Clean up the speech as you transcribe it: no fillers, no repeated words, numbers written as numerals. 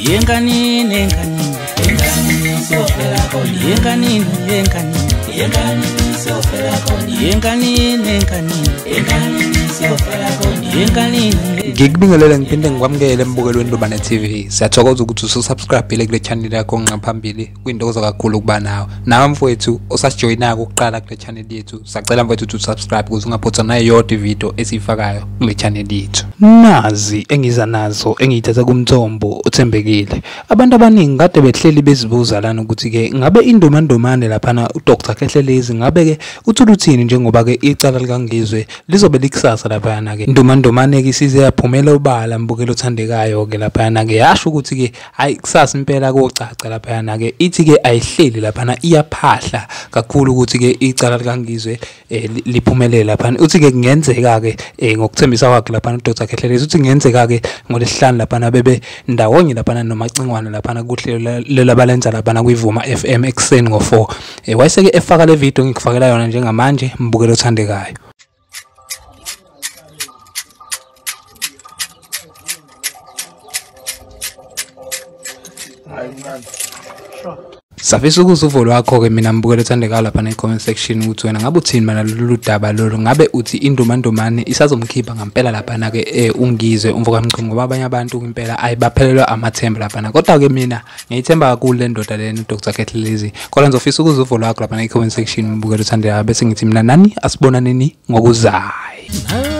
yenkanini siyofela khona yenkanini siyofela khona yenkanini siyofela khona yenkanini. Ngikubingelela ngiphinde ngikwamukele embukelweni Ndobane TV. Siyathokoza ukuthi usubscribe kule channel yakho ngaphambili. Kuyintokozo kakhulu ukuba nawe mfowethu osasijoyina ukuqala kule channel yethu. Sacela mfowethu ukuthi usubscribe ukuze ungaphutha nayo yonke video esifakayo kule channel yethu. Nazi engiza nazo engiyithatha kumthombo othembekile. Abantu abaningi kade behleli bezibuza lana ukuthi ke ngabe indomandomane laphana uDr Khehlelezi ngabe ke uthuluthini njengoba ke icala likangizwe lizobe likusasa laphana ke indomandomane ke isize yaphumela ubala mbukelo othandekayo ke laphana ke yasho ukuthi ke hayi kusasa impela kocaca laphana ke ithi ke ayihleli laphana iyaphahla kakhulu ukuthi ke icala likangizwe liphumelele laphana uthi ke kungenzeka ke ngokuthembisa kwakhe laphana uDr Khehlelezi uthi kungenzeka ke ngolesihlanu laphana bebe ndawonye laphana nomacingwane laphana kuhlelo lelabalenza laphana kuyivuma FM ekseni ngo4 wayeseke efaka le video ngikufakela yona njengamanje mbukelo othandekayo. Safisa ukuzuvo lwakho ke mina mbukelo othandekayo lapha ne-comment section ukuthi wena ngabe uthini mana lolu daba lolu ngabe uthi indomandomane isazomkhipha ngempela lapha ke ungizwe umvuka mqhingo ngoba abanye abantu impela ayibaphelelwa amathemba lapha kodwa ke mina ngiyithemba kakhulu le ndoda lena uDr Khehlelezi kodwa ngizofisa ukuzuvo lwakho lapha ne-comment section mbukelo othandekayo bese ngithi mina nani asibonaneni ngokuzayo.